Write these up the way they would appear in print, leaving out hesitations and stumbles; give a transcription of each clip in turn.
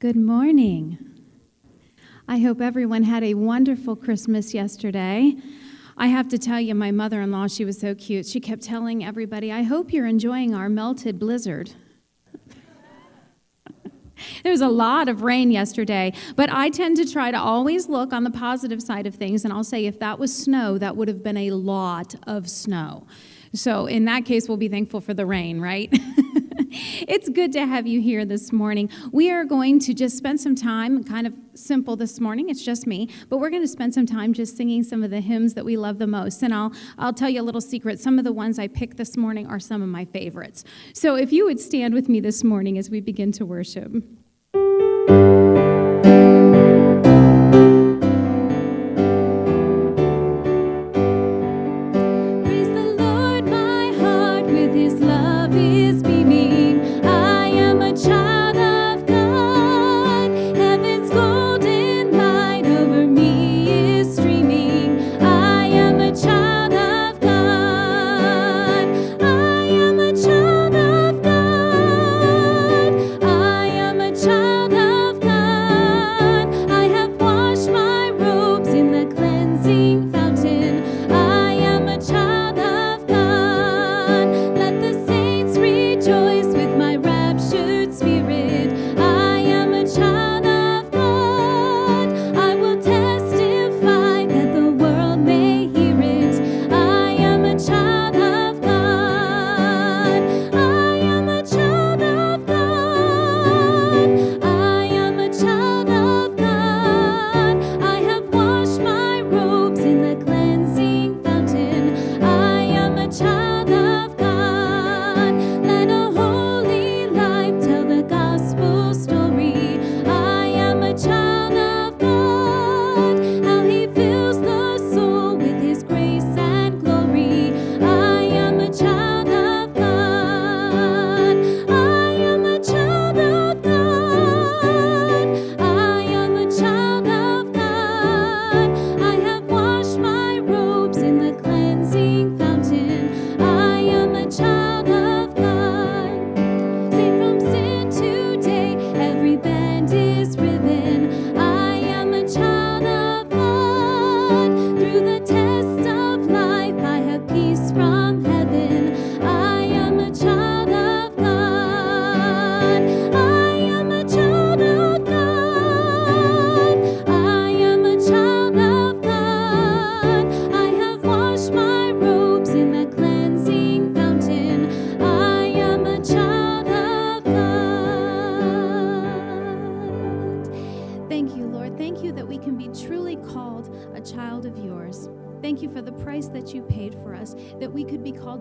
Good morning. I hope everyone had a wonderful Christmas yesterday. I have to tell you, my mother-in-law, she was so cute. She kept telling everybody, I hope you're enjoying our melted blizzard. There was a lot of rain yesterday, but I tend to try to always look on the positive side of things, and I'll say if that was snow, that would have been a lot of snow. So in that case, we'll be thankful for the rain, right? It's good to have you here this morning. We are going to just spend some time, kind of simple this morning, it's just me, but we're going to spend some time just singing some of the hymns that we love the most. And I'll tell you a little secret. Some of the ones I picked this morning are some of my favorites. So if you would stand with me this morning as we begin to worship.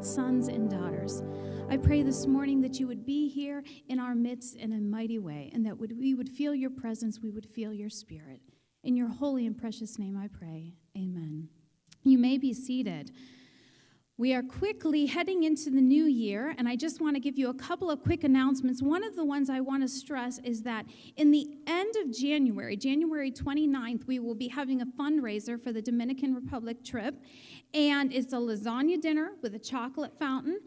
Sons and daughters. I pray this morning that you would be here in our midst in a mighty way, and that we would feel your presence, we would feel your spirit. In your holy and precious name I pray, amen. You may be seated. We are quickly heading into the new year, and I just want to give you a couple of quick announcements. One of the ones I want to stress is that in the end of January 29th, we will be having a fundraiser for the Dominican Republic trip, and it's a lasagna dinner with a chocolate fountain.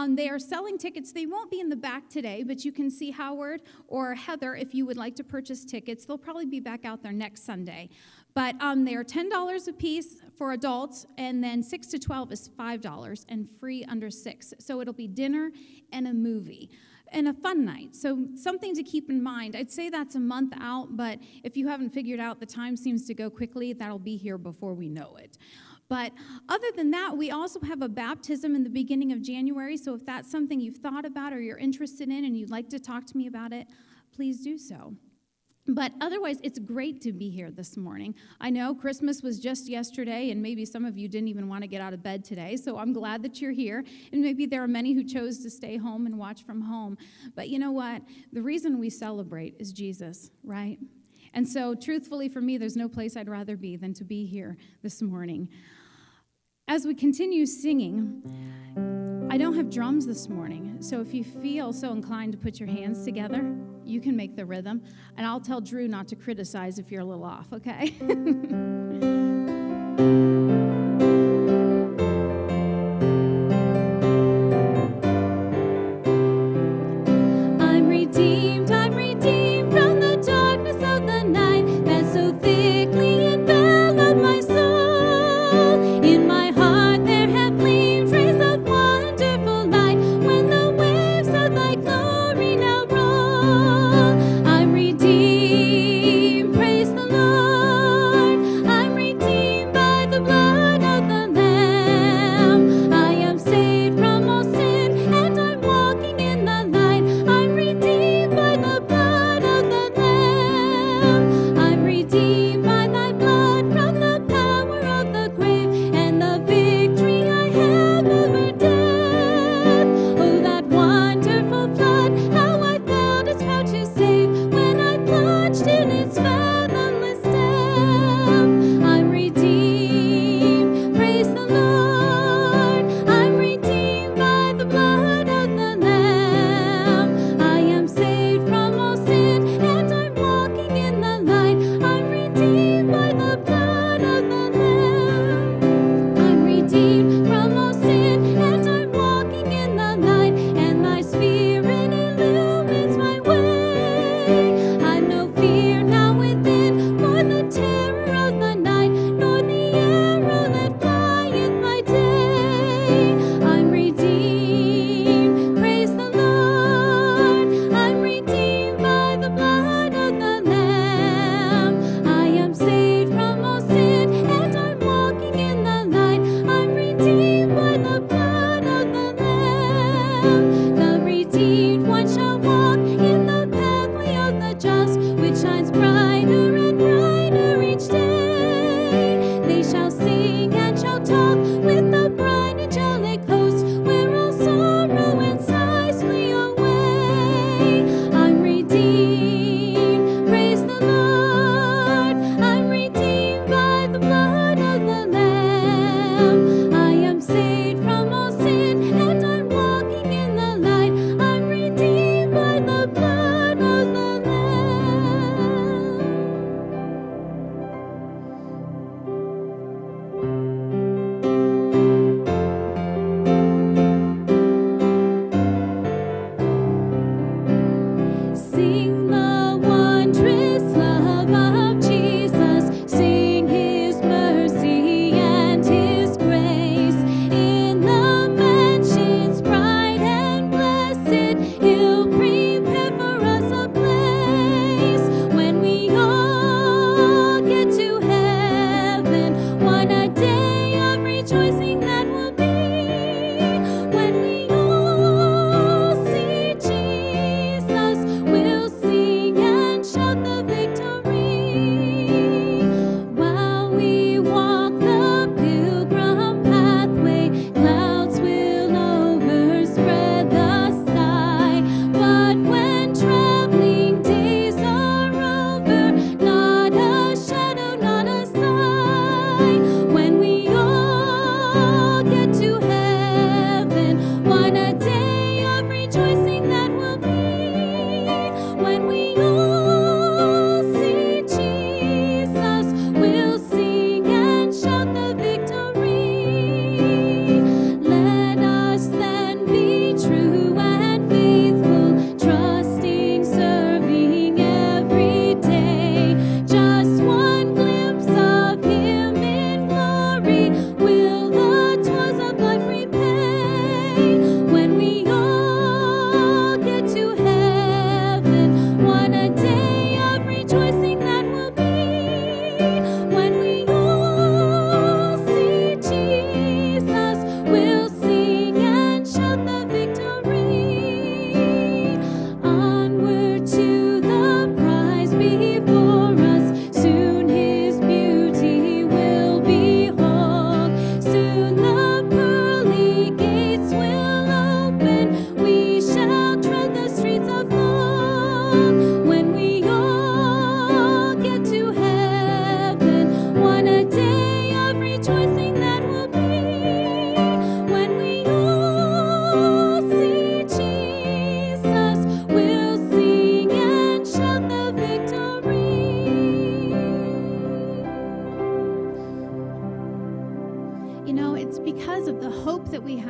They are selling tickets. They won't be in the back today, but you can see Howard or Heather if you would like to purchase tickets. They'll probably be back out there next Sunday. But they are $10 a piece for adults, and then 6 to 12 is $5, and free under 6. So it'll be dinner and a movie and a fun night. So something to keep in mind. I'd say that's a month out, but if you haven't figured out the time seems to go quickly, that'll be here before we know it. But other than that, we also have a baptism in the beginning of January. So if that's something you've thought about or you're interested in and you'd like to talk to me about it, please do so. But otherwise, it's great to be here this morning. I know Christmas was just yesterday, and maybe some of you didn't even want to get out of bed today, so I'm glad that you're here. And maybe there are many who chose to stay home and watch from home. But you know what? The reason we celebrate is Jesus, right? And so, truthfully, for me, there's no place I'd rather be than to be here this morning. As we continue singing, I don't have drums this morning, so if you feel so inclined to put your hands together, you can make the rhythm, and I'll tell Drew not to criticize if you're a little off, okay? I'm redeemed from the dark.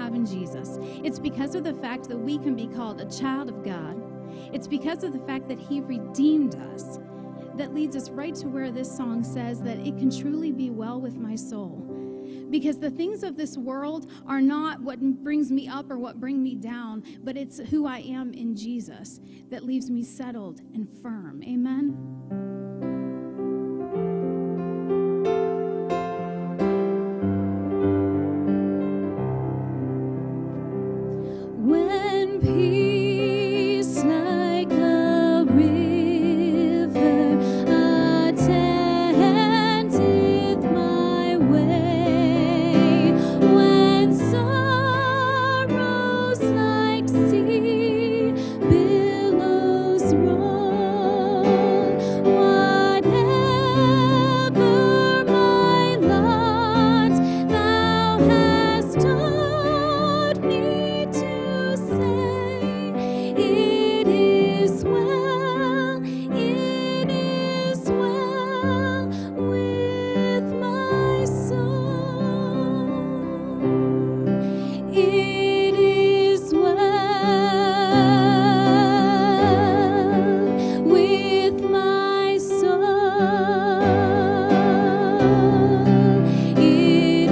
have in Jesus. It's because of the fact that we can be called a child of God. It's because of the fact that he redeemed us that leads us right to where this song says that it can truly be well with my soul. Because the things of this world are not what brings me up or what bring me down, but it's who I am in Jesus that leaves me settled and firm. Amen? When peace like a river attendeth my way, when sorrows like sea billows roll, whatever my lot, thou hast taught me to say, it is well with my soul. It is well with my soul. It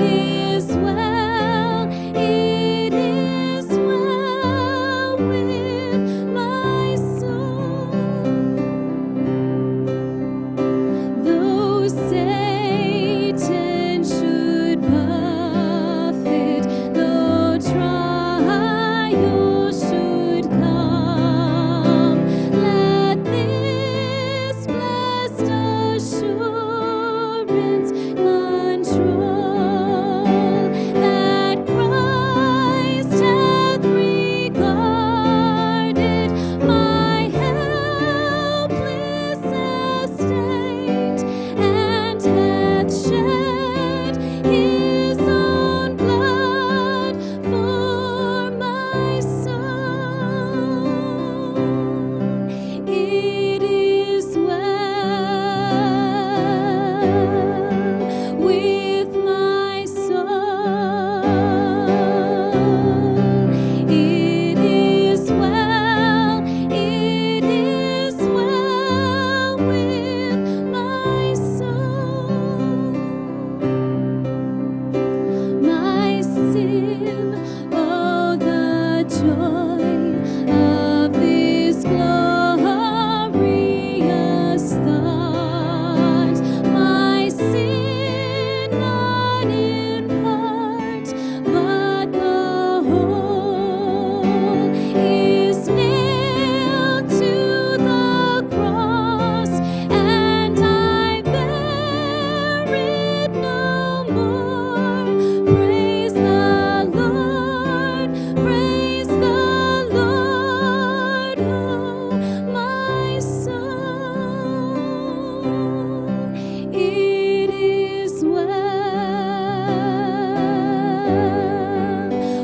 is well with my soul. Though Satan should buffet, though trials should come, let this blessed assurance control that Christ hath regarded my helpless estate, and hath shed his own blood for my soul. It is well with my soul. It is well with my soul. My sin, oh, the joy of this glorious thought. My sin, not in part, but the whole, is nailed to the cross, and I bear it no more. Praise the Lord, oh my soul. It is well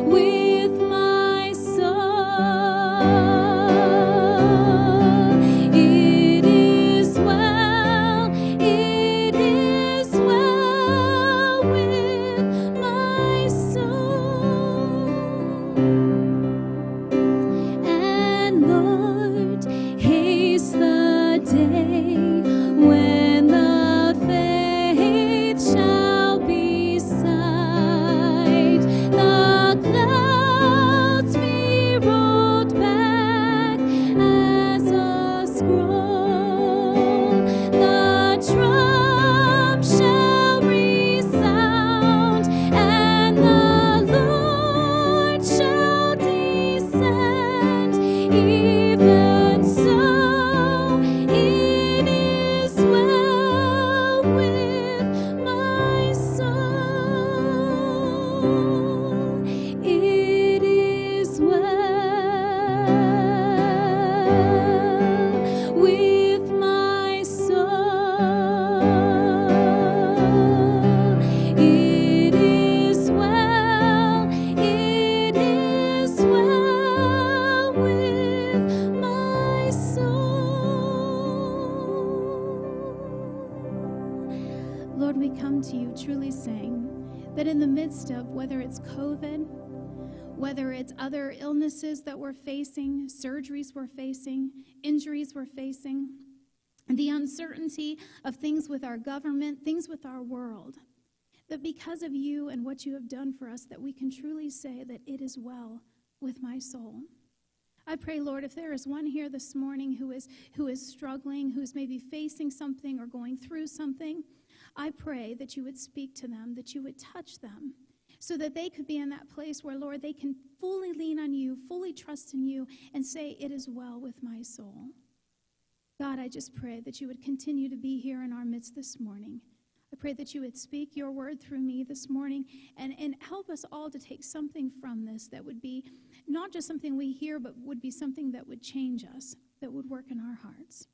with my soul. It is well with my soul. And Lord, haste the day when the faith shall be sight, the clouds be rolled back as a scroll, the trump shall resound, and the Lord shall descend. Even so, it is well with my soul. It is well with my soul. It is well with my soul. Lord, we come to you truly saying that in the midst of whether it's COVID, whether it's other illnesses that we're facing, surgeries we're facing, injuries we're facing, the uncertainty of things with our government, things with our world, that because of you and what you have done for us, that we can truly say that it is well with my soul. I pray, Lord, if there is one here this morning who is struggling, who's maybe facing something or going through something, I pray that you would speak to them, that you would touch them, so that they could be in that place where, Lord, they can fully lean on you, fully trust in you, and say, it is well with my soul. God, I just pray that you would continue to be here in our midst this morning. I pray that you would speak your word through me this morning and help us all to take something from this that would be not just something we hear, but would be something that would change us, that would work in our hearts.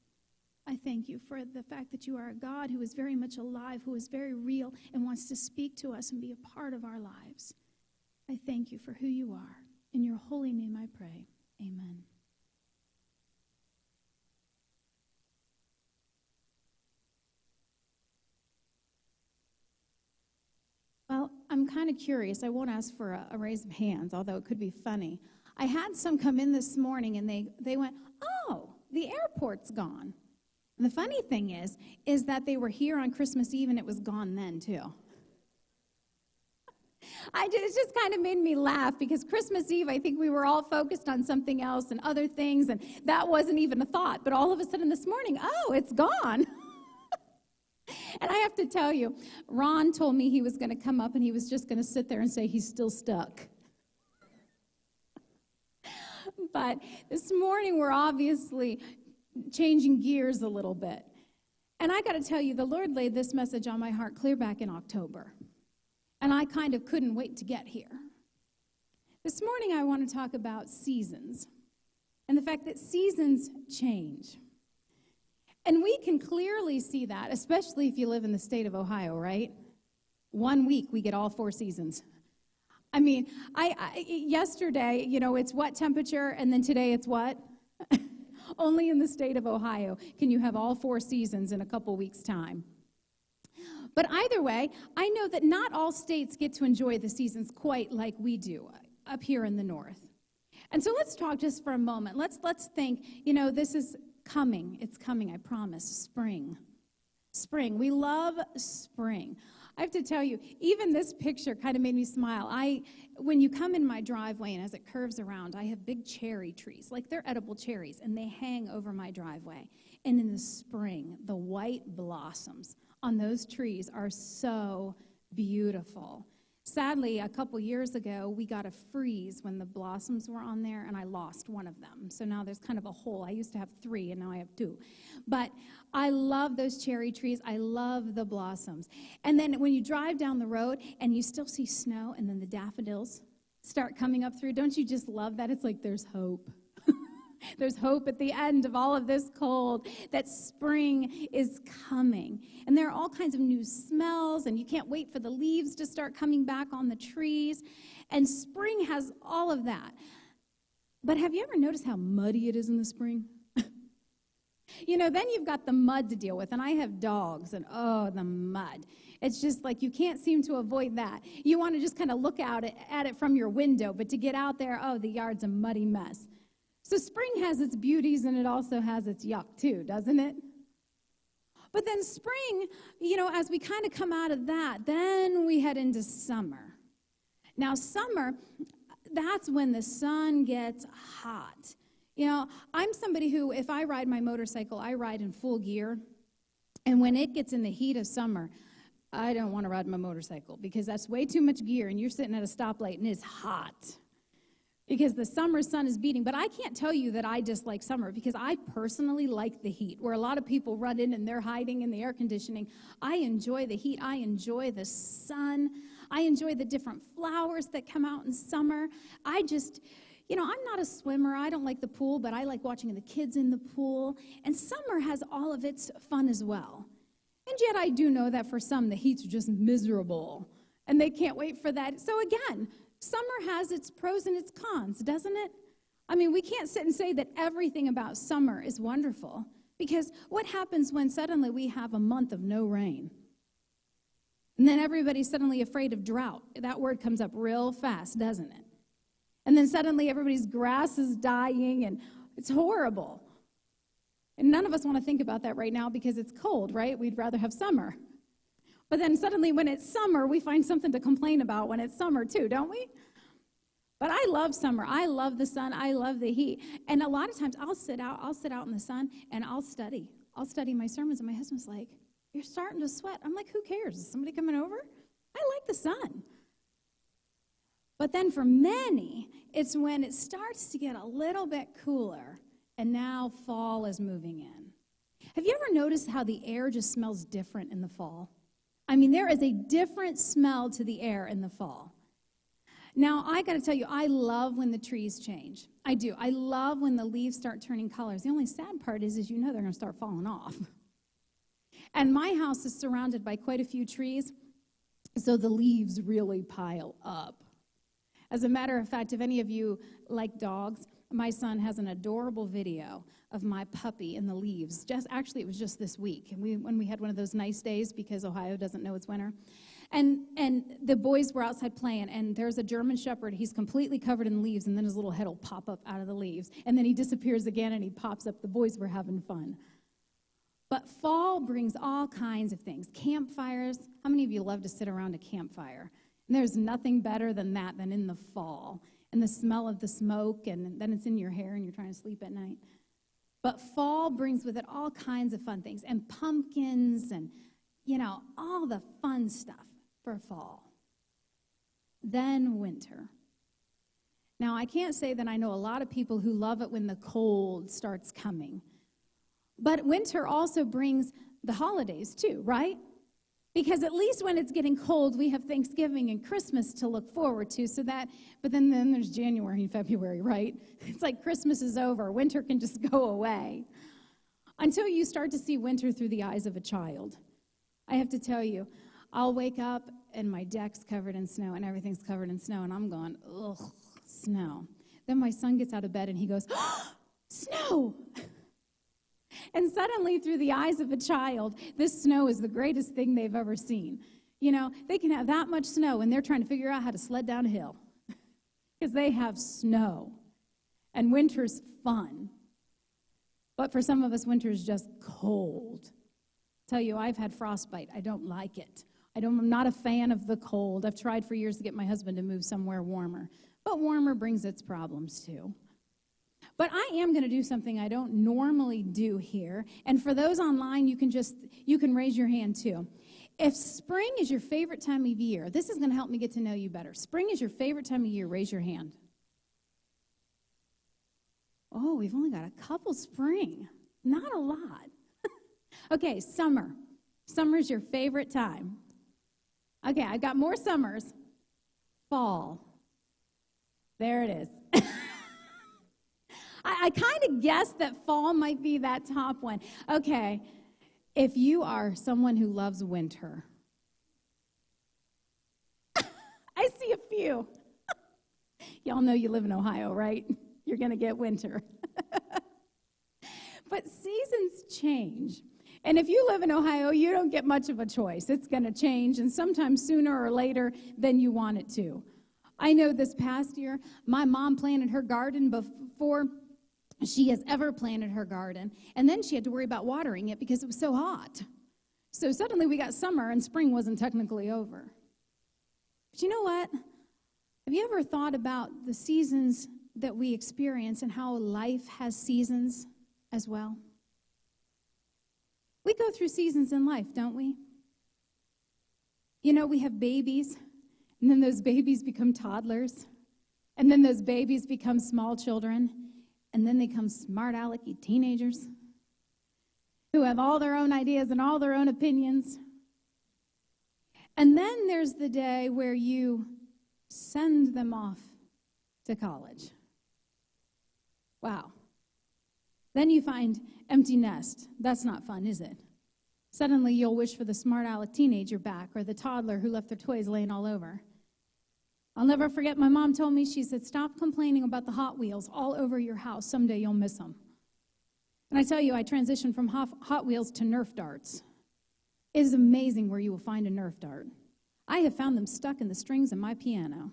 I thank you for the fact that you are a God who is very much alive, who is very real, and wants to speak to us and be a part of our lives. I thank you for who you are. In your holy name I pray. Amen. Well, I'm kind of curious. I won't ask for a raise of hands, although it could be funny. I had some come in this morning, and they went, oh, the airport's gone. And the funny thing is that they were here on Christmas Eve, and it was gone then, too. It just kind of made me laugh, because Christmas Eve, I think we were all focused on something else and other things, and that wasn't even a thought. But all of a sudden this morning, oh, it's gone. And I have to tell you, Ron told me he was going to come up and he was just going to sit there and say he's still stuck. But this morning we're obviously changing gears a little bit. And I got to tell you, the Lord laid this message on my heart clear back in October. And I kind of couldn't wait to get here. This morning I want to talk about seasons and the fact that seasons change. And we can clearly see that, especially if you live in the state of Ohio, right? 1 week, we get all 4 seasons. I mean, yesterday, it's what temperature, and then today it's what? Only in the state of Ohio can you have all 4 seasons in a couple weeks' time. But either way, I know that not all states get to enjoy the seasons quite like we do up here in the north. And so let's talk just for a moment. Let's think, this is coming. It's coming, I promise. Spring. Spring. We love spring. I have to tell you, even this picture kind of made me smile. When you come in my driveway and as it curves around, I have big cherry trees, like they're edible cherries, and they hang over my driveway. And in the spring, the white blossoms on those trees are so beautiful. Sadly, a couple years ago, we got a freeze when the blossoms were on there, and I lost one of them. So now there's kind of a hole. I used to have 3, and now I have 2. But I love those cherry trees. I love the blossoms. And then when you drive down the road and you still see snow, and then the daffodils start coming up through, don't you just love that? It's like there's hope. There's hope at the end of all of this cold, that spring is coming. And there are all kinds of new smells, and you can't wait for the leaves to start coming back on the trees. And spring has all of that. But have you ever noticed how muddy it is in the spring? Then you've got the mud to deal with, and I have dogs, and oh, the mud. It's just like you can't seem to avoid that. You want to just kind of look out at it from your window, but to get out there, oh, the yard's a muddy mess. So spring has its beauties, and it also has its yuck too, doesn't it? But then spring, as we kind of come out of that, then we head into summer. Now summer, that's when the sun gets hot. I'm somebody who, if I ride my motorcycle, I ride in full gear. And when it gets in the heat of summer, I don't want to ride my motorcycle because that's way too much gear, and you're sitting at a stoplight, and it's hot. Because the summer sun is beating. But I can't tell you that I dislike summer because I personally like the heat. Where a lot of people run in and they're hiding in the air conditioning, I enjoy the heat. I enjoy the sun. I enjoy the different flowers that come out in summer. I'm not a swimmer. I don't like the pool, but I like watching the kids in the pool. And summer has all of its fun as well. And yet I do know that for some, the heat's just miserable. And they can't wait for that. So again, summer has its pros and its cons, doesn't it? I mean, we can't sit and say that everything about summer is wonderful, because what happens when suddenly we have a month of no rain? And then everybody's suddenly afraid of drought. That word comes up real fast, doesn't it? And then suddenly everybody's grass is dying, and it's horrible. And none of us want to think about that right now because it's cold, right? We'd rather have summer. But then suddenly when it's summer, we find something to complain about when it's summer too, don't we? But I love summer. I love the sun. I love the heat. And a lot of times I'll sit out in the sun and I'll study. I'll study my sermons, and my husband's like, "You're starting to sweat." I'm like, "Who cares? Is somebody coming over?" I like the sun. But then for many, it's when it starts to get a little bit cooler, and now fall is moving in. Have you ever noticed how the air just smells different in the fall? I mean, there is a different smell to the air in the fall. Now, I got to tell you, I love when the trees change. I do. I love when the leaves start turning colors. The only sad part is they're going to start falling off. And my house is surrounded by quite a few trees, so the leaves really pile up. As a matter of fact, if any of you like dogs, my son has an adorable video of my puppy in the leaves. Actually, it was just this week, when we had one of those nice days because Ohio doesn't know it's winter. And the boys were outside playing, and there's a German Shepherd. He's completely covered in leaves, and then his little head will pop up out of the leaves. And then he disappears again, and he pops up. The boys were having fun. But fall brings all kinds of things. Campfires. How many of you love to sit around a campfire? And there's nothing better than that than in the fall. And the smell of the smoke, and then it's in your hair, and you're trying to sleep at night. But fall brings with it all kinds of fun things, and pumpkins, and, all the fun stuff for fall. Then winter. Now, I can't say that I know a lot of people who love it when the cold starts coming. But winter also brings the holidays too, right? Because at least when it's getting cold, we have Thanksgiving and Christmas to look forward to. But then there's January and February, right? It's like Christmas is over. Winter can just go away. Until you start to see winter through the eyes of a child. I have to tell you, I'll wake up and my deck's covered in snow and everything's covered in snow, and I'm going, ugh, snow. Then my son gets out of bed and he goes, oh, snow! And suddenly, through the eyes of a child, this snow is the greatest thing they've ever seen. They can have that much snow, and they're trying to figure out how to sled down a hill because they have snow. And winter's fun. But for some of us, winter's just cold. Tell you, I've had frostbite. I don't like it. I'm not a fan of the cold. I've tried for years to get my husband to move somewhere warmer. But warmer brings its problems, too. But I am going to do something I don't normally do here. And for those online, you can raise your hand too. If spring is your favorite time of year, this is going to help me get to know you better. Spring is your favorite time of year, raise your hand. Oh, we've only got a couple spring. Not a lot. Okay, summer. Summer's your favorite time. Okay, I got more summers. Fall. There it is. I kind of guessed that fall might be that top one. Okay, if you are someone who loves winter, I see a few. Y'all know you live in Ohio, right? You're going to get winter. But seasons change. And if you live in Ohio, you don't get much of a choice. It's going to change, and sometimes sooner or later than you want it to. I know this past year, my mom planted her garden before she has ever planted her garden, and then she had to worry about watering it because it was so hot. So suddenly we got summer, and spring wasn't technically over. But you know what? Have you ever thought about the seasons that we experience and how life has seasons as well? We go through seasons in life, don't we? We have babies, and then those babies become toddlers, and then those babies become small children, and then they become smart alecky teenagers who have all their own ideas and all their own opinions. And then there's the day where you send them off to college. Wow. Then you find empty nest. That's not fun, is it? Suddenly you'll wish for the smart aleck teenager back or the toddler who left their toys laying all over. I'll never forget, my mom told me, she said, stop complaining about the Hot Wheels all over your house. Someday you'll miss them. And I tell you, I transitioned from Hot Wheels to Nerf darts. It is amazing where you will find a Nerf dart. I have found them stuck in the strings of my piano.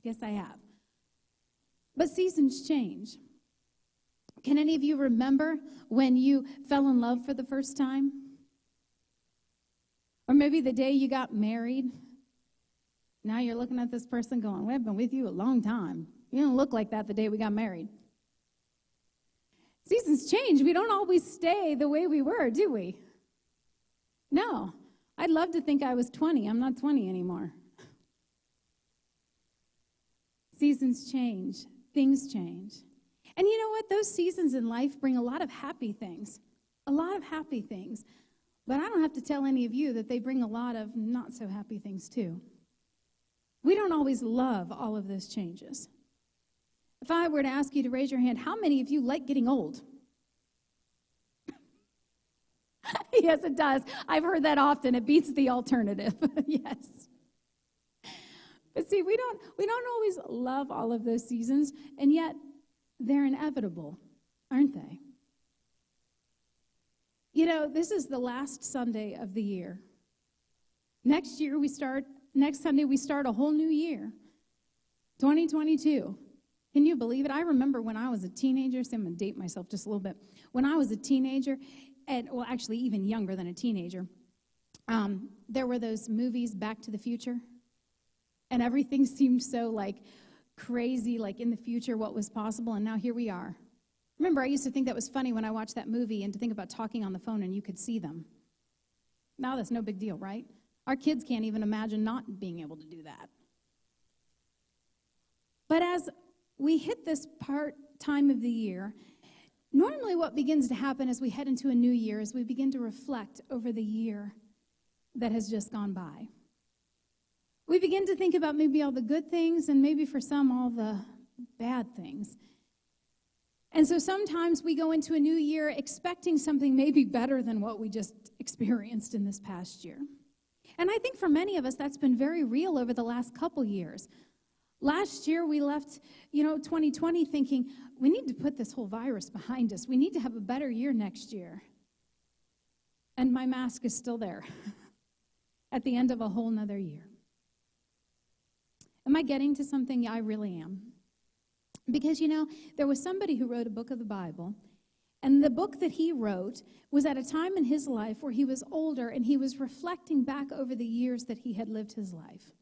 Yes, I have. But seasons change. Can any of you remember when you fell in love for the first time? Or maybe the day you got married. Now you're looking at this person going, well, I've been with you a long time. You don't look like that the day we got married. Seasons change. We don't always stay the way we were, do we? No. I'd love to think I was 20. I'm not 20 anymore. Seasons change. Things change. And you know what? Those seasons in life bring a lot of happy things. A lot of happy things. But I don't have to tell any of you that they bring a lot of not so happy things too. We don't always love all of those changes. If I were to ask you to raise your hand, how many of you like getting old? Yes, it does. I've heard that often. It beats the alternative. Yes. But see, we don't always love all of those seasons, and yet they're inevitable, aren't they? You know, this is the last Sunday of the year. Next Sunday we start a whole new year, 2022. Can you believe it? I remember when I was a teenager, so I'm going to date myself just a little bit. When I was a teenager, actually even younger than a teenager, there were those movies, Back to the Future, and everything seemed so like crazy, like in the future what was possible, and now here we are. Remember, I used to think that was funny when I watched that movie and to think about talking on the phone and you could see them. Now that's no big deal, right? Our kids can't even imagine not being able to do that. But as we hit this time of the year, normally what begins to happen as we head into a new year is we begin to reflect over the year that has just gone by. We begin to think about maybe all the good things and maybe for some all the bad things. And so sometimes we go into a new year expecting something maybe better than what we just experienced in this past year. And I think for many of us that's been very real over the last couple years. Last year, we left, 2020 thinking, we need to put this whole virus behind us. We need to have a better year next year. And my mask is still there at the end of a whole nother year. Am I getting to something? Yeah, I really am. Because, there was somebody who wrote a book of the Bible, and the book that he wrote was at a time in his life where he was older, and he was reflecting back over the years that he had lived his life.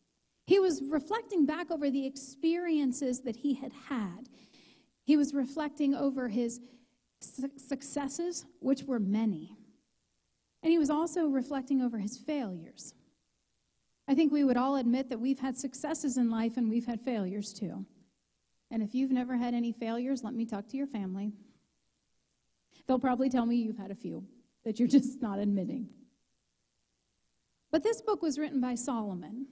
He was reflecting back over the experiences that he had had. He was reflecting over his successes, which were many. And he was also reflecting over his failures. I think we would all admit that we've had successes in life and we've had failures too. And if you've never had any failures, let me talk to your family. They'll probably tell me you've had a few that you're just not admitting. But this book was written by Solomon.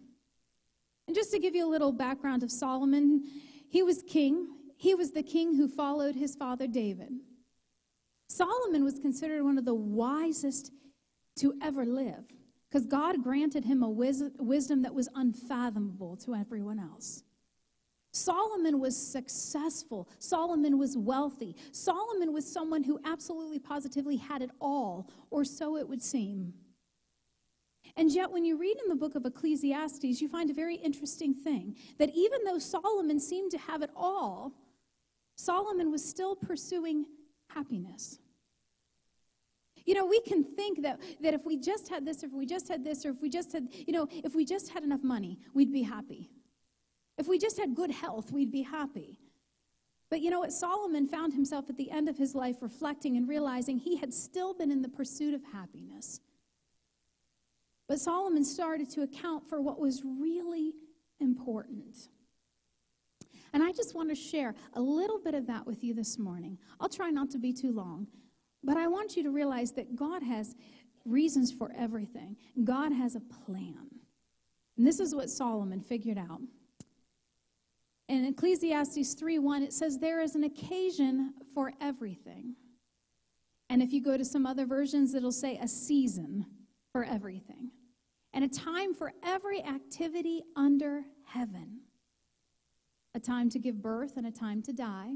And just to give you a little background of Solomon, he was king. He was the king who followed his father David. Solomon was considered one of the wisest to ever live because God granted him a wisdom that was unfathomable to everyone else. Solomon was successful. Solomon was wealthy. Solomon was someone who absolutely positively had it all, or so it would seem. And yet, when you read in the book of Ecclesiastes, you find a very interesting thing, that even though Solomon seemed to have it all, Solomon was still pursuing happiness. We can think that if we just had this, or if we just had this, or if we just had, if we just had enough money, we'd be happy. If we just had good health, we'd be happy. But you know what? Solomon found himself at the end of his life reflecting and realizing he had still been in the pursuit of happiness. But Solomon started to account for what was really important. And I just want to share a little bit of that with you this morning. I'll try not to be too long, but I want you to realize that God has reasons for everything. God has a plan. And this is what Solomon figured out. In Ecclesiastes 3:1, it says, there is an occasion for everything. And if you go to some other versions, it'll say a season for everything. And a time for every activity under heaven. A time to give birth and a time to die.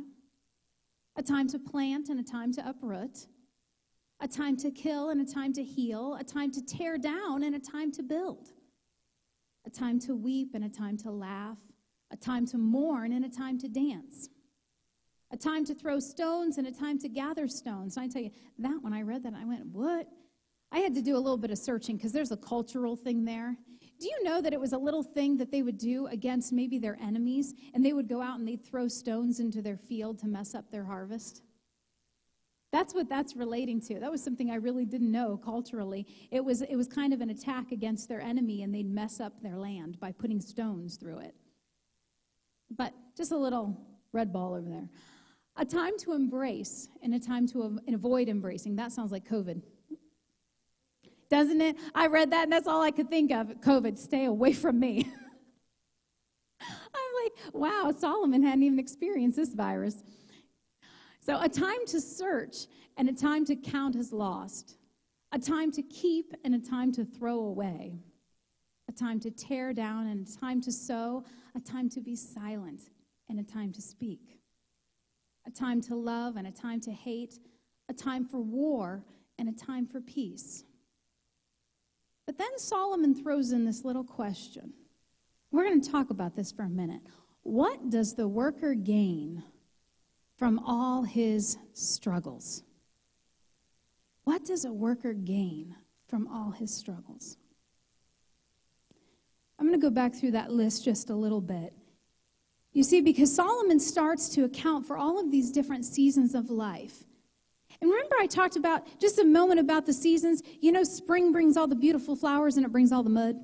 A time to plant and a time to uproot. A time to kill and a time to heal. A time to tear down and a time to build. A time to weep and a time to laugh. A time to mourn and a time to dance. A time to throw stones and a time to gather stones. And I tell you, that when I read that, I went, what? I had to do a little bit of searching because there's a cultural thing there. Do you know that it was a little thing that they would do against maybe their enemies, and they would go out and they'd throw stones into their field to mess up their harvest? That's what that's relating to. That was something I really didn't know culturally. It was kind of an attack against their enemy, and they'd mess up their land by putting stones through it. But just a little red ball over there. A time to embrace and a time to avoid embracing. That sounds like COVID. Doesn't it? I read that, and that's all I could think of. COVID, stay away from me. I'm like, wow, Solomon hadn't even experienced this virus. So a time to search and a time to count as lost. A time to keep and a time to throw away. A time to tear down and a time to sow. A time to be silent and a time to speak. A time to love and a time to hate. A time for war and a time for peace. But then Solomon throws in this little question. We're going to talk about this for a minute. What does the worker gain from all his struggles? What does a worker gain from all his struggles? I'm going to go back through that list just a little bit. You see, because Solomon starts to account for all of these different seasons of life. And remember I talked about just a moment about the seasons. You know, spring brings all the beautiful flowers and it brings all the mud.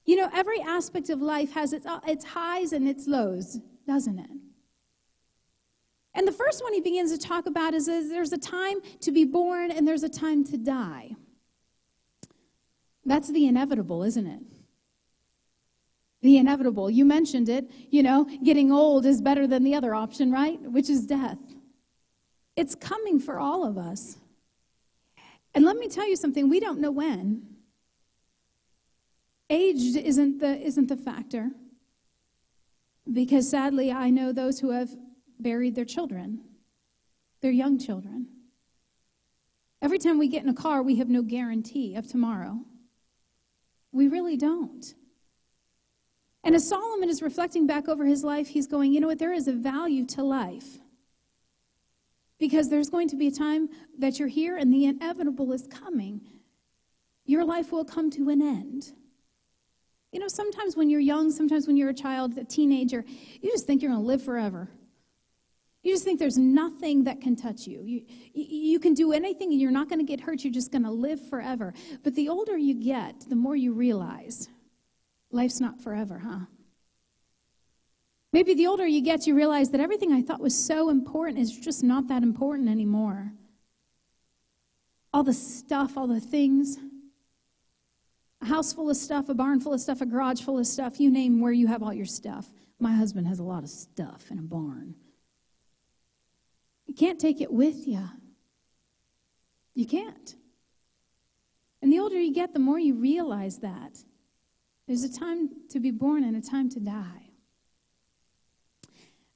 You know, every aspect of life has its highs and its lows, doesn't it? And the first one he begins to talk about is there's a time to be born and there's a time to die. That's the inevitable, isn't it? The inevitable. You mentioned it, you know, getting old is better than the other option, right? Which is death. It's coming for all of us. And let me tell you something, we don't know when. Age isn't the factor. Because sadly, I know those who have buried their children, their young children. Every time we get in a car, we have no guarantee of tomorrow. We really don't. And as Solomon is reflecting back over his life, he's going, you know what, there is a value to life. Because there's going to be a time that you're here and the inevitable is coming. Your life will come to an end. You know, sometimes when you're young, sometimes when you're a child, a teenager, you just think you're going to live forever. You just think there's nothing that can touch you. You can do anything and you're not going to get hurt. You're just going to live forever. But the older you get, the more you realize life's not forever, huh? Maybe the older you get, you realize that everything I thought was so important is just not that important anymore. All the stuff, all the things, a house full of stuff, a barn full of stuff, a garage full of stuff, you name where you have all your stuff. My husband has a lot of stuff in a barn. You can't take it with you. You can't. And the older you get, the more you realize that. There's a time to be born and a time to die.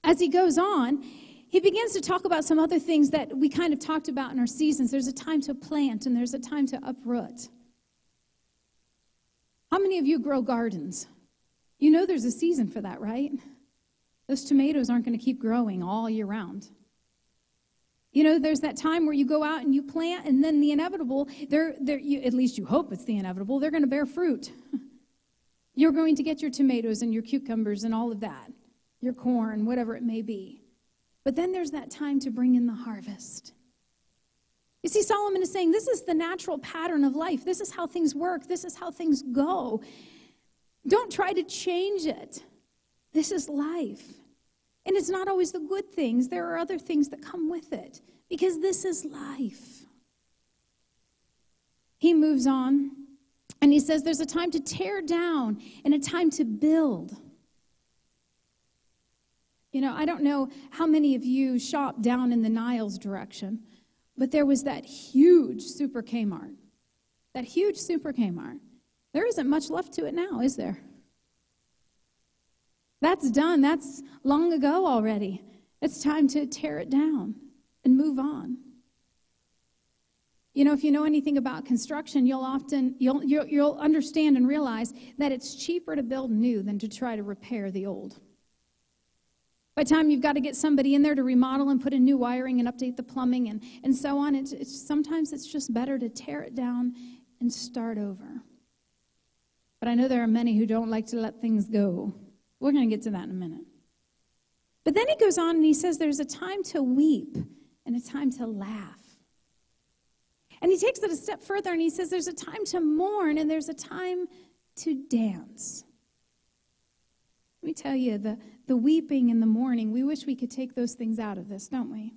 As he goes on, he begins to talk about some other things that we kind of talked about in our seasons. There's a time to plant and there's a time to uproot. How many of you grow gardens? You know there's a season for that, right? Those tomatoes aren't going to keep growing all year round. You know, there's that time where you go out and you plant, and then the inevitable, at least you hope it's the inevitable, they're going to bear fruit. You're going to get your tomatoes and your cucumbers and all of that, your corn, whatever it may be. But then there's that time to bring in the harvest. You see, Solomon is saying this is the natural pattern of life. This is how things work. This is how things go. Don't try to change it. This is life. And it's not always the good things. There are other things that come with it because this is life. He moves on and he says there's a time to tear down and a time to build. You know, I don't know how many of you shop down in the Niles direction, but there was that huge Super Kmart. That huge Super Kmart. There isn't much left to it now, is there? That's done. That's long ago already. It's time to tear it down and move on. You know, if you know anything about construction, you'll understand and realize that it's cheaper to build new than to try to repair the old. By the time you've got to get somebody in there to remodel and put in new wiring and update the plumbing and so on, sometimes it's just better to tear it down and start over. But I know there are many who don't like to let things go. We're going to get to that in a minute. But then he goes on and he says there's a time to weep and a time to laugh. And he takes it a step further and he says there's a time to mourn and there's a time to dance. Let me tell you, the weeping and the mourning, we wish we could take those things out of this, don't we?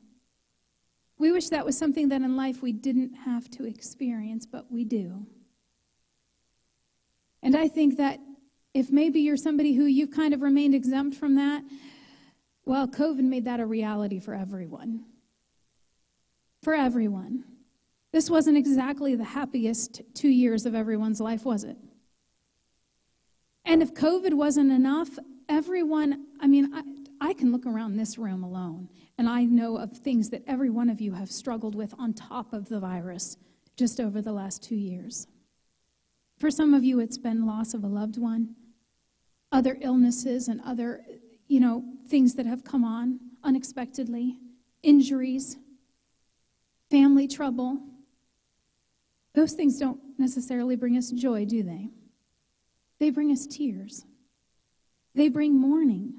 We wish that was something that in life we didn't have to experience, but we do. And I think that if maybe you're somebody who you've kind of remained exempt from that, well, COVID made that a reality for everyone. For everyone. This wasn't exactly the happiest 2 years of everyone's life, was it? And if COVID wasn't enough, everyone, I can look around this room alone, and I know of things that every one of you have struggled with on top of the virus just over the last 2 years. For some of you, it's been loss of a loved one, other illnesses and other, things that have come on unexpectedly, injuries, family trouble. Those things don't necessarily bring us joy, do they? They bring us tears. They bring mourning.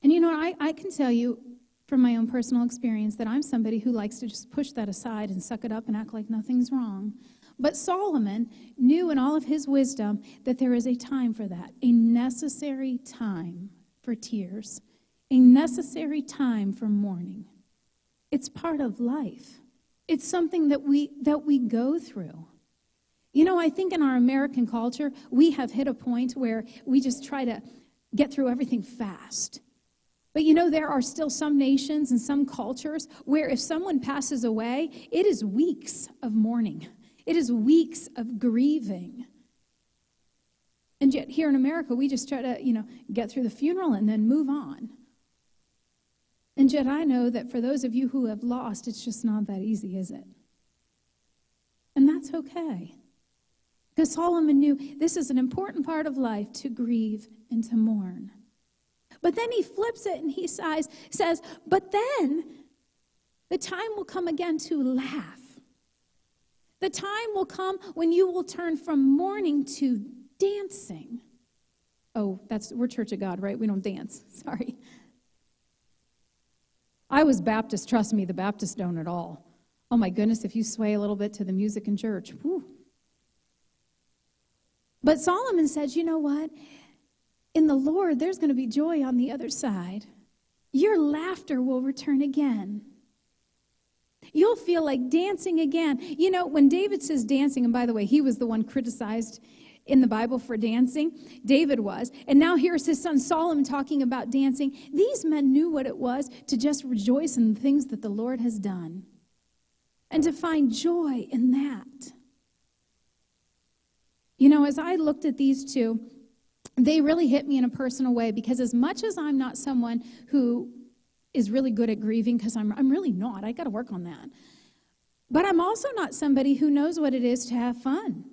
And I can tell you from my own personal experience that I'm somebody who likes to just push that aside and suck it up and act like nothing's wrong. But Solomon knew in all of his wisdom that there is a time for that, a necessary time for tears, a necessary time for mourning. It's part of life. It's something that we go through. I think in our American culture, we have hit a point where we just try to get through everything fast. But there are still some nations and some cultures where if someone passes away, it is weeks of mourning. It is weeks of grieving. And yet here in America, we just try to, get through the funeral and then move on. And yet I know that for those of you who have lost, it's just not that easy, is it? And that's okay. Because Solomon knew this is an important part of life, to grieve and to mourn. But then he flips it and he says, but then the time will come again to laugh. The time will come when you will turn from mourning to dancing. Oh, we're Church of God, right? We don't dance. Sorry. I was Baptist. Trust me, the Baptists don't at all. Oh my goodness, if you sway a little bit to the music in church, whew. But Solomon says, you know what? In the Lord, there's going to be joy on the other side. Your laughter will return again. You'll feel like dancing again. When David says dancing, and by the way, he was the one criticized in the Bible for dancing. David was. And now here's his son Solomon talking about dancing. These men knew what it was to just rejoice in the things that the Lord has done and to find joy in that. As I looked at these two, they really hit me in a personal way, because as much as I'm not someone who is really good at grieving, because I'm really not. I got to work on that. But I'm also not somebody who knows what it is to have fun,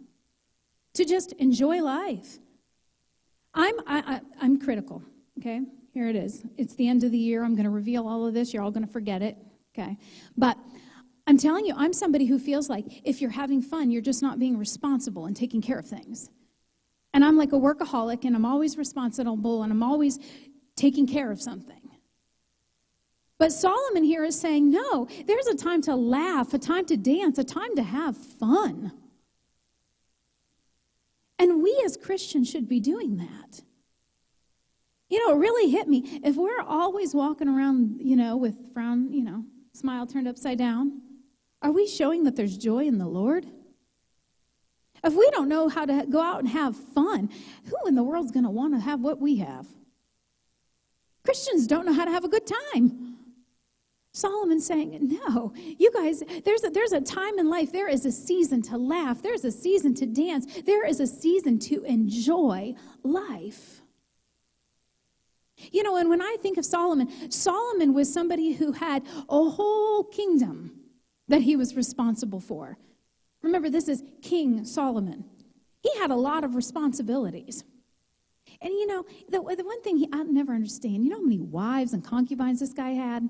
to just enjoy life. I'm critical, okay? Here it is. It's the end of the year. I'm going to reveal all of this. You're all going to forget it, okay? But I'm telling you, I'm somebody who feels like if you're having fun, you're just not being responsible and taking care of things. And I'm like a workaholic, and I'm always responsible, and I'm always taking care of something. But Solomon here is saying, no, there's a time to laugh, a time to dance, a time to have fun. And we as Christians should be doing that. It really hit me. If we're always walking around, with frown, smile turned upside down, are we showing that there's joy in the Lord? If we don't know how to go out and have fun, who in the world's going to want to have what we have? Christians don't know how to have a good time. Solomon's saying, no, you guys, there's a time in life. There is a season to laugh. There's a season to dance. There is a season to enjoy life. And when I think of Solomon was somebody who had a whole kingdom that he was responsible for. Remember, this is King Solomon. He had a lot of responsibilities. And the one thing I'll never understand, you know how many wives and concubines this guy had?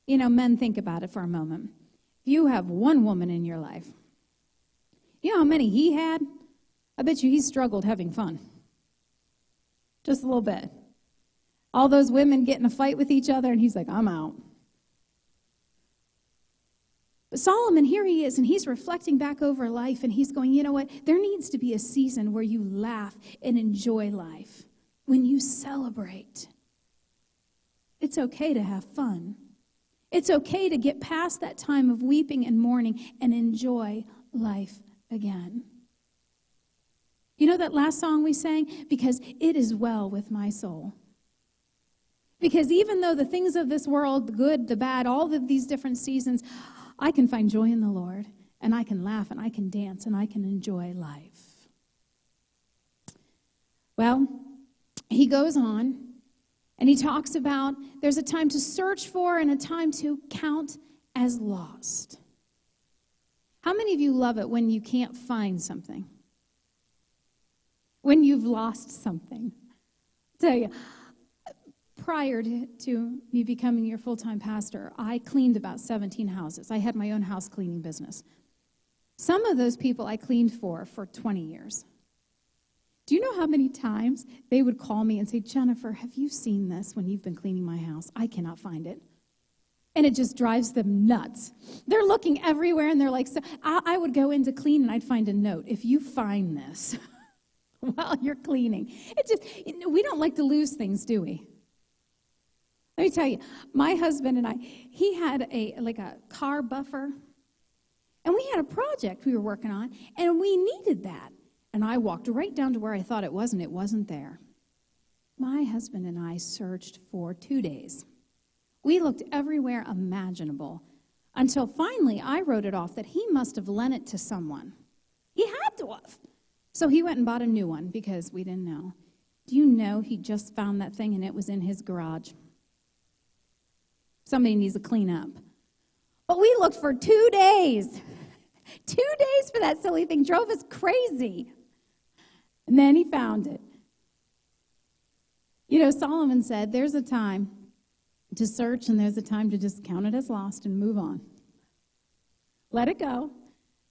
Men, think about it for a moment. If you have one woman in your life, you know how many he had? I bet you he struggled having fun. Just a little bit. All those women get in a fight with each other, and he's like, I'm out. But Solomon, here he is, and he's reflecting back over life, and he's going, you know what? There needs to be a season where you laugh and enjoy life, when you celebrate. It's okay to have fun. It's okay to get past that time of weeping and mourning and enjoy life again. You know that last song we sang? Because it is well with my soul. Because even though the things of this world, the good, the bad, all of these different seasons, I can find joy in the Lord, and I can laugh, and I can dance, and I can enjoy life. Well, he goes on, and he talks about there's a time to search for and a time to count as lost. How many of you love it when you can't find something? When you've lost something? I'll tell you, prior to me becoming your full-time pastor, I cleaned about 17 houses. I had my own house cleaning business. Some of those people I cleaned for 20 years. Do you know how many times they would call me and say, Jennifer, have you seen this when you've been cleaning my house? I cannot find it. And it just drives them nuts. They're looking everywhere, and they're like, so I would go in to clean, and I'd find a note. If you find this while you're cleaning. We don't like to lose things, do we? Let me tell you, my husband and I, he had a car buffer, and we had a project we were working on, and we needed that. And I walked right down to where I thought it was, and it wasn't there. My husband and I searched for 2 days. We looked everywhere imaginable until finally I wrote it off that he must have lent it to someone. He had to have. So he went and bought a new one because we didn't know. Do you know he just found that thing, and it was in his garage? Somebody needs to clean up. But we looked for 2 days. 2 days for that silly thing. Drove us crazy. And then he found it. Solomon said, there's a time to search, and there's a time to just count it as lost and move on. Let it go.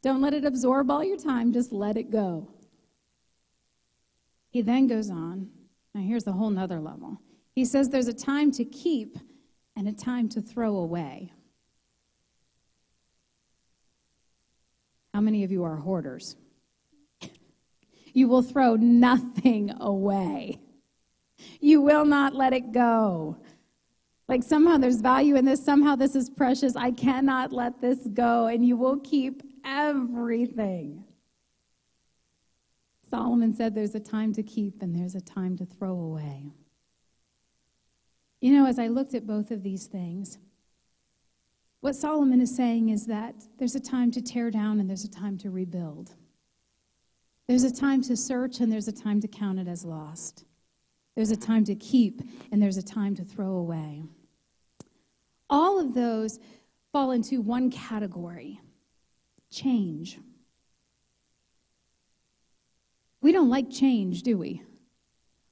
Don't let it absorb all your time. Just let it go. He then goes on. Now here's a whole nother level. He says there's a time to keep and a time to throw away. How many of you are hoarders? You will throw nothing away. You will not let it go. Like somehow there's value in this, somehow this is precious. I cannot let this go, and you will keep everything. Solomon said there's a time to keep and there's a time to throw away. As I looked at both of these things, what Solomon is saying is that there's a time to tear down and there's a time to rebuild. There's a time to search and there's a time to count it as lost. There's a time to keep and there's a time to throw away. All of those fall into one category: change. We don't like change, do we?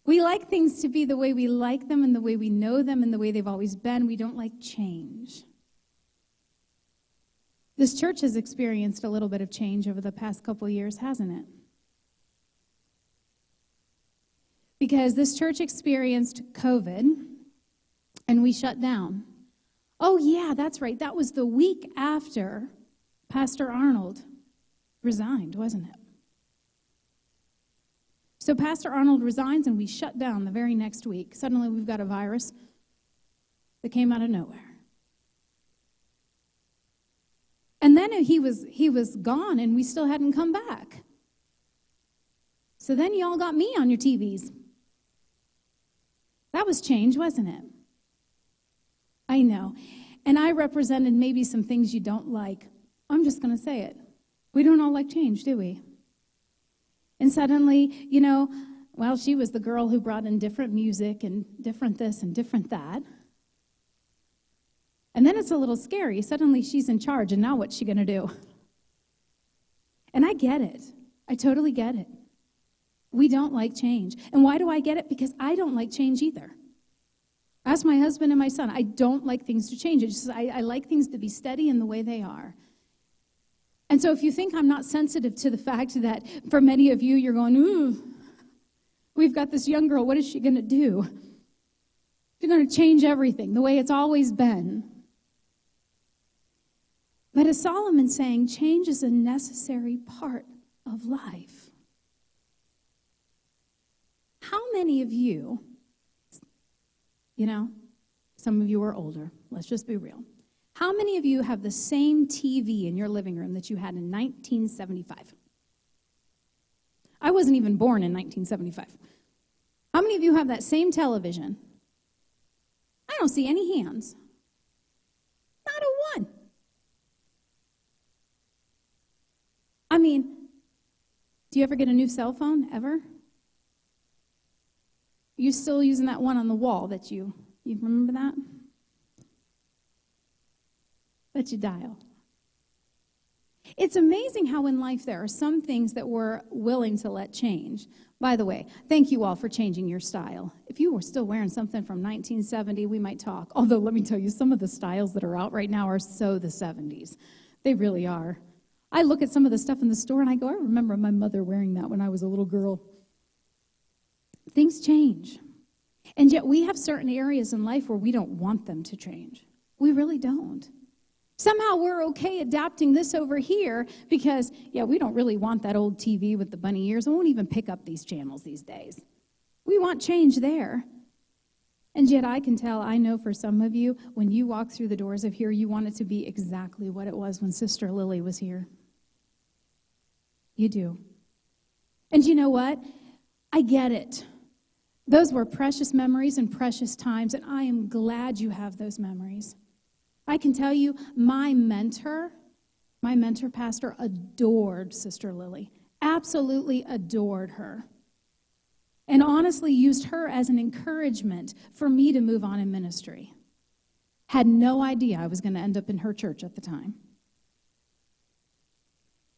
We like things to be the way we like them and the way we know them and the way they've always been. We don't like change. This church has experienced a little bit of change over the past couple of years, hasn't it? Because this church experienced COVID and we shut down. Oh yeah, that's right. That was the week after Pastor Arnold resigned, wasn't it? So Pastor Arnold resigns and we shut down the very next week. Suddenly we've got a virus that came out of nowhere. And then he was gone and we still hadn't come back. So then y'all got me on your TVs. That was change, wasn't it? I know. And I represented maybe some things you don't like. I'm just going to say it. We don't all like change, do we? And suddenly, she was the girl who brought in different music and different this and different that. And then it's a little scary. Suddenly she's in charge, and now what's she going to do? And I get it. I totally get it. We don't like change. And why do I get it? Because I don't like change either. Ask my husband and my son. I don't like things to change. It's just, I like things to be steady in the way they are. And so if you think I'm not sensitive to the fact that for many of you, you're going, ooh, we've got this young girl. What is she going to do? She's going to change everything the way it's always been. But as Solomon's saying, change is a necessary part of life. How many of you, some of you are older, let's just be real. How many of you have the same TV in your living room that you had in 1975? I wasn't even born in 1975. How many of you have that same television? I don't see any hands. Not a one. I mean, do you ever get a new cell phone, ever? You still using that one on the wall that you remember that? That you dial. It's amazing how in life there are some things that we're willing to let change. By the way, thank you all for changing your style. If you were still wearing something from 1970, we might talk. Although, let me tell you, some of the styles that are out right now are so the 70s. They really are. I look at some of the stuff in the store and I go, I remember my mother wearing that when I was a little girl. Things change. And yet we have certain areas in life where we don't want them to change. We really don't. Somehow we're okay adapting this over here because, we don't really want that old TV with the bunny ears. We won't even pick up these channels these days. We want change there. And yet I know for some of you, when you walk through the doors of here, you want it to be exactly what it was when Sister Lily was here. You do. And you know what? I get it. Those were precious memories and precious times, and I am glad you have those memories. I can tell you, my mentor pastor adored Sister Lily, absolutely adored her, and honestly used her as an encouragement for me to move on in ministry. Had no idea I was going to end up in her church at the time.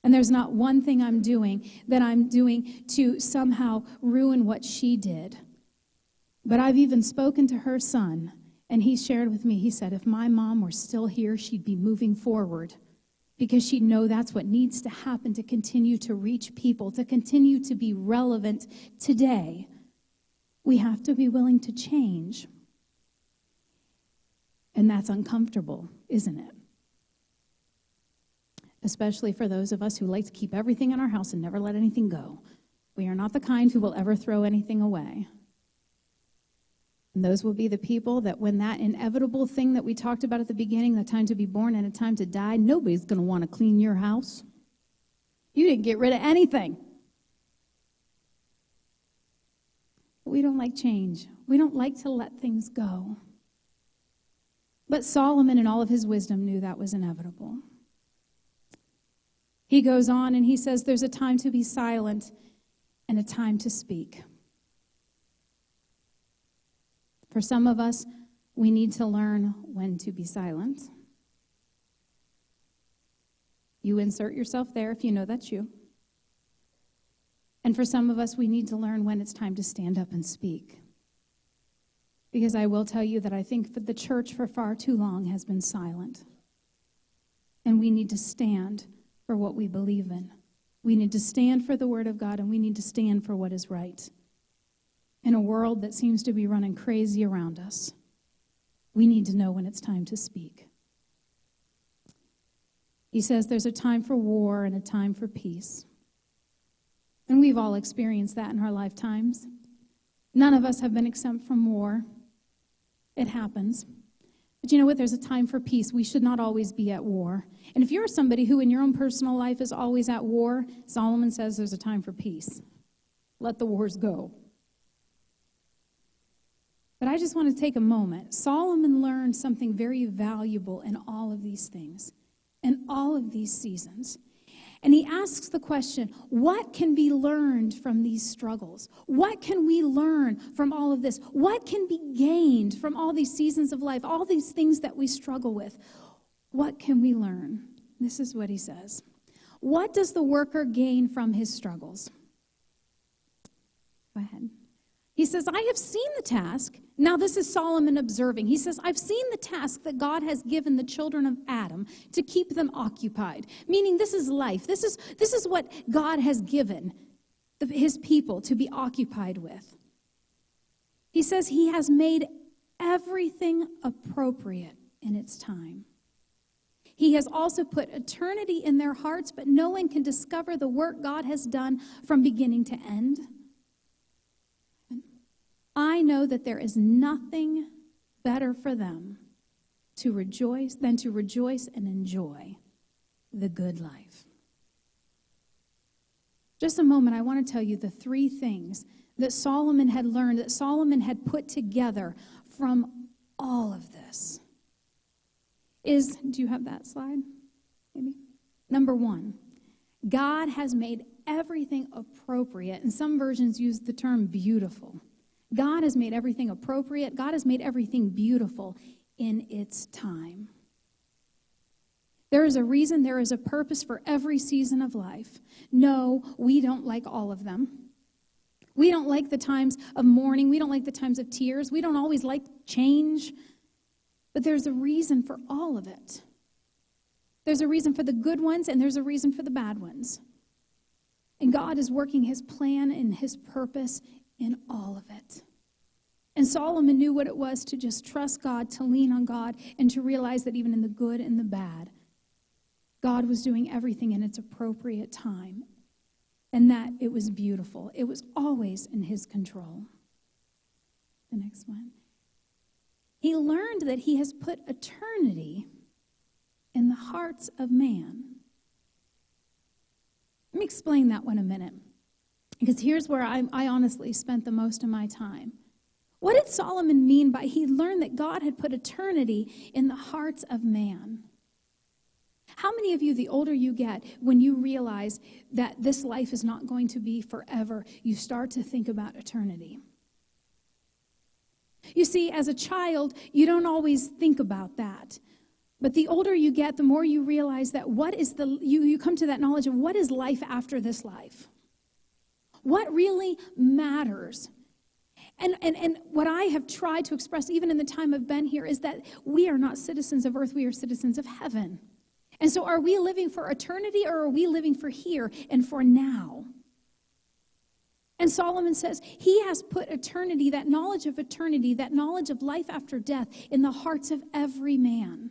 And there's not one thing I'm doing to somehow ruin what she did. But I've even spoken to her son, and he shared with me, he said, if my mom were still here, she'd be moving forward because she'd know that's what needs to happen to continue to reach people, to continue to be relevant today. We have to be willing to change. And that's uncomfortable, isn't it? Especially for those of us who like to keep everything in our house and never let anything go. We are not the kind who will ever throw anything away. And those will be the people that when that inevitable thing that we talked about at the beginning, the time to be born and a time to die, nobody's going to want to clean your house. You didn't get rid of anything. But we don't like change. We don't like to let things go. But Solomon, in all of his wisdom, knew that was inevitable. He goes on and he says there's a time to be silent and a time to speak. For some of us, we need to learn when to be silent. You insert yourself there if you know that's you. And for some of us, we need to learn when it's time to stand up and speak. Because I will tell you that I think that the church for far too long has been silent. And we need to stand for what we believe in. We need to stand for the Word of God, and we need to stand for what is right. In a world that seems to be running crazy around us, we need to know when it's time to speak. He says there's a time for war and a time for peace. And we've all experienced that in our lifetimes. None of us have been exempt from war. It happens. But you know what? There's a time for peace. We should not always be at war. And if you're somebody who in your own personal life is always at war, Solomon says there's a time for peace. Let the wars go. But I just want to take a moment. Solomon learned something very valuable in all of these things, in all of these seasons. And he asks the question, what can be learned from these struggles? What can we learn from all of this? What can be gained from all these seasons of life, all these things that we struggle with? What can we learn? This is what he says. What does the worker gain from his struggles? Go ahead. He says, I have seen the task. Now this is Solomon observing. He says, I've seen the task that God has given the children of Adam to keep them occupied. Meaning this is life. This is what God has given his people to be occupied with. He says he has made everything appropriate in its time. He has also put eternity in their hearts, but no one can discover the work God has done from beginning to end. I know that there is nothing better for them than to rejoice and enjoy the good life. Just a moment, I want to tell you the three things that Solomon had learned, that Solomon had put together from all of this. Do you have that slide? Maybe. Number one, God has made everything appropriate, and some versions use the term beautiful. God has made everything appropriate. God has made everything beautiful in its time. There is a reason, there is a purpose for every season of life. No, we don't like all of them. We don't like the times of mourning. We don't like the times of tears. We don't always like change. But there's a reason for all of it. There's a reason for the good ones, and there's a reason for the bad ones. And God is working his plan and his purpose in all of it. And Solomon knew what it was to just trust God, to lean on God, and to realize that even in the good and the bad, God was doing everything in its appropriate time, and that it was beautiful. It was always in his control. The next one. He learned that he has put eternity in the hearts of man. Let me explain that one a minute, because here's where I honestly spent the most of my time. What did Solomon mean by he learned that God had put eternity in the hearts of man? How many of you, the older you get, when you realize that this life is not going to be forever, you start to think about eternity? You see, as a child, you don't always think about that. But the older you get, the more you realize that you come to that knowledge of what is life after this life. What really matters? And what I have tried to express, even in the time I've been here, is that we are not citizens of earth, we are citizens of heaven. And so are we living for eternity, or are we living for here and for now? And Solomon says he has put eternity, that knowledge of eternity, that knowledge of life after death, in the hearts of every man.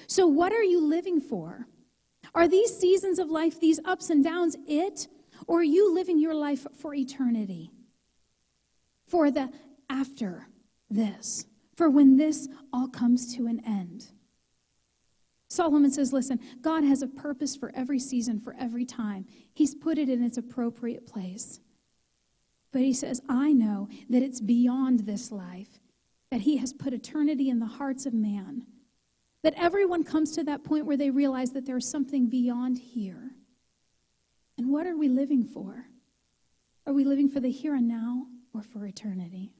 So what are you living for? Are these seasons of life, these ups and downs, it? Or are you living your life for eternity? For the after this. For when this all comes to an end. Solomon says, listen, God has a purpose for every season, for every time. He's put it in its appropriate place. But he says, I know that it's beyond this life, that he has put eternity in the hearts of man. That everyone comes to that point where they realize that there's something beyond here. And what are we living for? Are we living for the here and now or for eternity?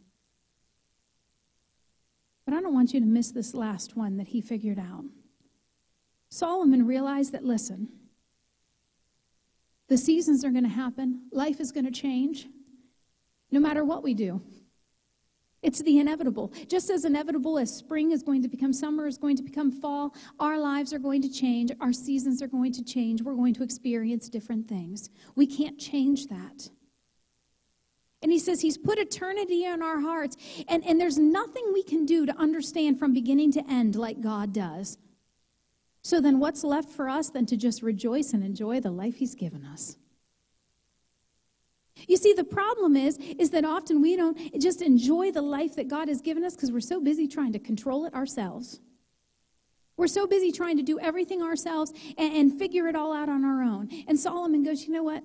But I don't want you to miss this last one that he figured out. Solomon realized that, listen, the seasons are going to happen. Life is going to change no matter what we do. It's the inevitable. Just as inevitable as spring is going to become summer, is going to become fall, our lives are going to change. Our seasons are going to change. We're going to experience different things. We can't change that. And he says he's put eternity in our hearts. And there's nothing we can do to understand from beginning to end like God does. So then what's left for us than to just rejoice and enjoy the life he's given us? You see, the problem is that often we don't just enjoy the life that God has given us because we're so busy trying to control it ourselves. We're so busy trying to do everything ourselves and figure it all out on our own. And Solomon goes, you know what?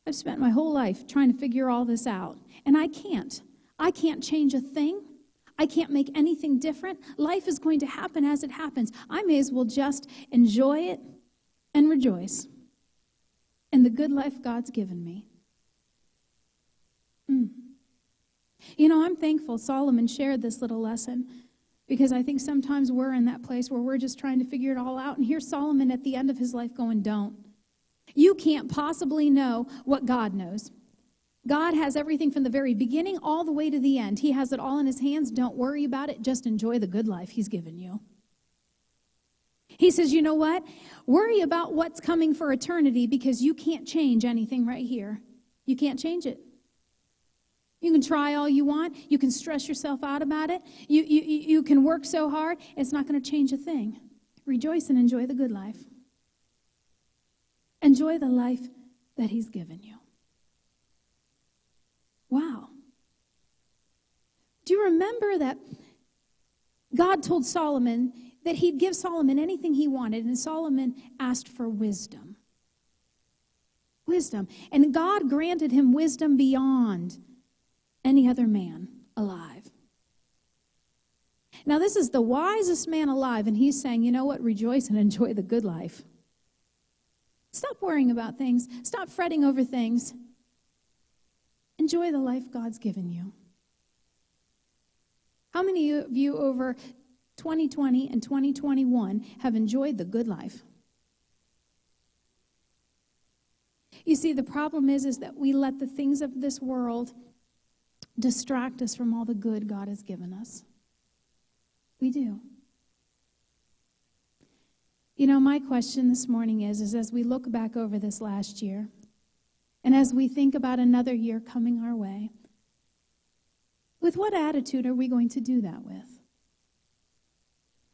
I've spent my whole life trying to figure all this out, and I can't. I can't change a thing. I can't make anything different. Life is going to happen as it happens. I may as well just enjoy it and rejoice in the good life God's given me. You know, I'm thankful Solomon shared this little lesson because I think sometimes we're in that place where we're just trying to figure it all out. And here's Solomon at the end of his life going, don't. You can't possibly know what God knows. God has everything from the very beginning all the way to the end. He has it all in his hands. Don't worry about it. Just enjoy the good life he's given you. He says, you know what? Worry about what's coming for eternity because you can't change anything right here. You can't change it. You can try all you want. You can stress yourself out about it. You can work so hard. It's not going to change a thing. Rejoice and enjoy the good life. Enjoy the life that he's given you. Wow. Do you remember that God told Solomon that he'd give Solomon anything he wanted, and Solomon asked for wisdom? Wisdom. And God granted him wisdom beyond any other man alive. Now, this is the wisest man alive, and he's saying, you know what? Rejoice and enjoy the good life. Stop worrying about things. Stop fretting over things. Enjoy the life God's given you. How many of you over 2020 and 2021 have enjoyed the good life? You see, the problem is that we let the things of this world distract us from all the good God has given us. We do. You know, my question this morning is as we look back over this last year, and as we think about another year coming our way, with what attitude are we going to do that with?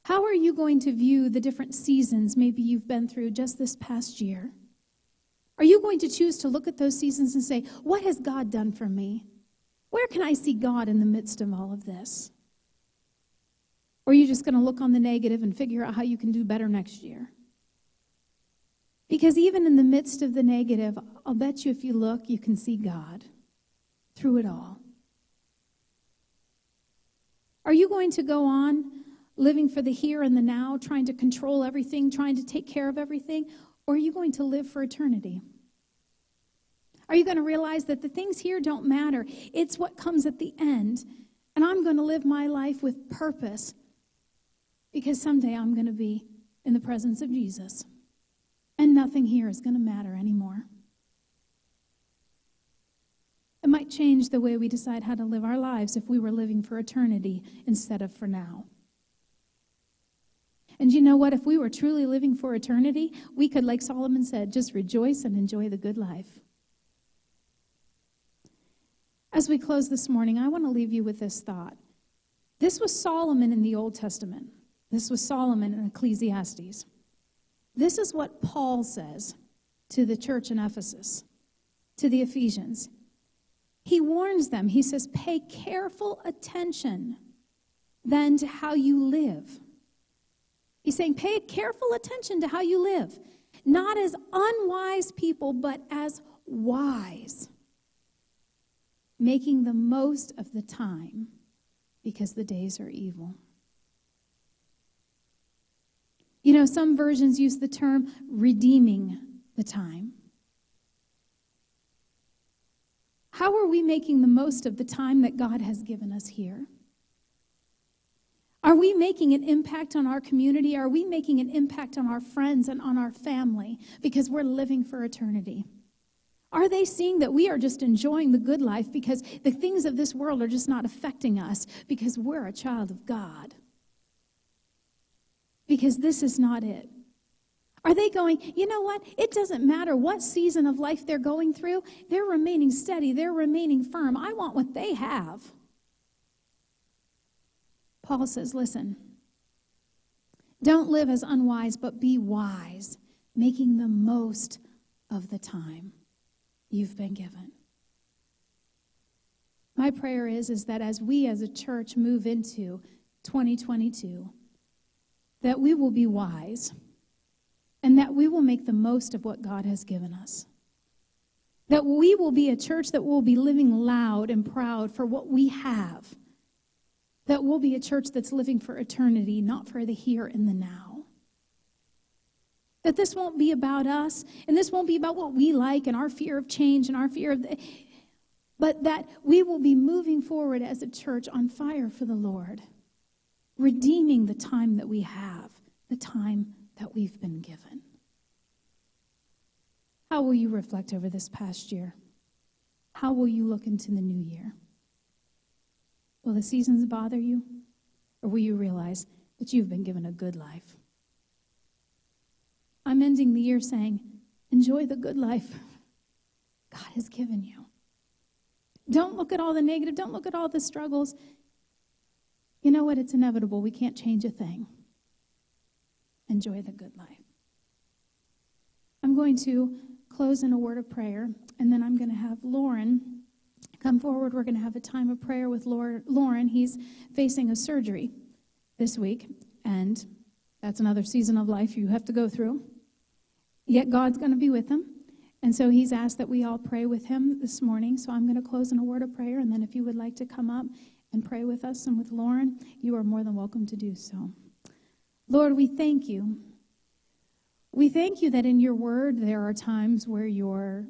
How are you going to view the different seasons maybe you've been through just this past year? Are you going to choose to look at those seasons and say, what has God done for me? Where can I see God in the midst of all of this? Or are you just going to look on the negative and figure out how you can do better next year? Because even in the midst of the negative, I'll bet you if you look, you can see God through it all. Are you going to go on living for the here and the now, trying to control everything, trying to take care of everything? Or are you going to live for eternity? Are you going to realize that the things here don't matter? It's what comes at the end. And I'm going to live my life with purpose because someday I'm going to be in the presence of Jesus. And nothing here is going to matter anymore. It might change the way we decide how to live our lives if we were living for eternity instead of for now. And you know what? If we were truly living for eternity, we could, like Solomon said, just rejoice and enjoy the good life. As we close this morning, I want to leave you with this thought. This was Solomon in the Old Testament. This was Solomon in Ecclesiastes. This is what Paul says to the church in Ephesus, to the Ephesians. He warns them. He says, pay careful attention then to how you live. He's saying, pay careful attention to how you live. Not as unwise people, but as wise. Making the most of the time because the days are evil. You know, some versions use the term redeeming the time. How are we making the most of the time that God has given us here? Are we making an impact on our community? Are we making an impact on our friends and on our family because we're living for eternity? Are they seeing that we are just enjoying the good life because the things of this world are just not affecting us because we're a child of God? Because this is not it. Are they going, you know what? It doesn't matter what season of life they're going through. They're remaining steady. They're remaining firm. I want what they have. Paul says, listen, don't live as unwise, but be wise, making the most of the time you've been given. My prayer is that as we as a church move into 2022, that we will be wise and that we will make the most of what God has given us. That we will be a church that will be living loud and proud for what we have. That we'll be a church that's living for eternity, not for the here and the now. That this won't be about us, and this won't be about what we like and our fear of change and our fear of but that we will be moving forward as a church on fire for the Lord, redeeming the time that we have, the time that we've been given. How will you reflect over this past year? How will you look into the new year? Will the seasons bother you? Or will you realize that you've been given a good life? I'm ending the year saying, enjoy the good life God has given you. Don't look at all the negative. Don't look at all the struggles. You know what? It's inevitable. We can't change a thing. Enjoy the good life. I'm going to close in a word of prayer, and then I'm going to have Lauren come forward. We're going to have a time of prayer with Lauren. He's facing a surgery this week, and that's another season of life you have to go through. Yet God's going to be with him. And so he's asked that we all pray with him this morning. So I'm going to close in a word of prayer. And then if you would like to come up and pray with us and with Lauren, you are more than welcome to do so. Lord, we thank you. We thank you that in your word there are times where you're,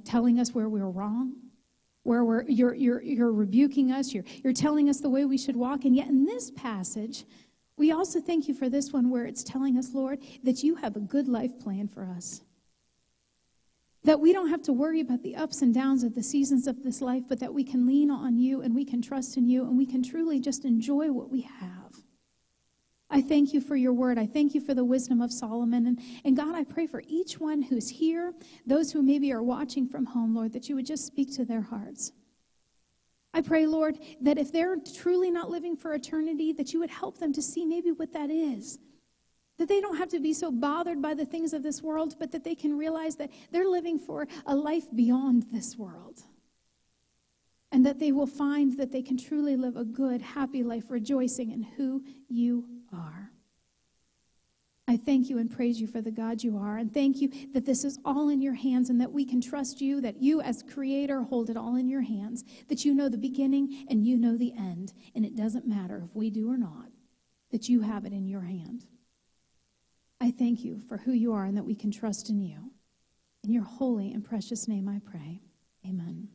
telling us where we're wrong, where you're rebuking us, you're telling us the way we should walk. And yet in this passage, we also thank you for this one where it's telling us, Lord, that you have a good life plan for us. That we don't have to worry about the ups and downs of the seasons of this life, but that we can lean on you and we can trust in you and we can truly just enjoy what we have. I thank you for your word. I thank you for the wisdom of Solomon. And God, I pray for each one who's here, those who maybe are watching from home, Lord, that you would just speak to their hearts. I pray, Lord, that if they're truly not living for eternity, that you would help them to see maybe what that is. That they don't have to be so bothered by the things of this world, but that they can realize that they're living for a life beyond this world. And that they will find that they can truly live a good, happy life, rejoicing in who you are. I thank you and praise you for the God you are. And thank you that this is all in your hands and that we can trust you, that you as creator hold it all in your hands, that you know the beginning and you know the end. And it doesn't matter if we do or not, that you have it in your hand. I thank you for who you are and that we can trust in you. In your holy and precious name I pray. Amen.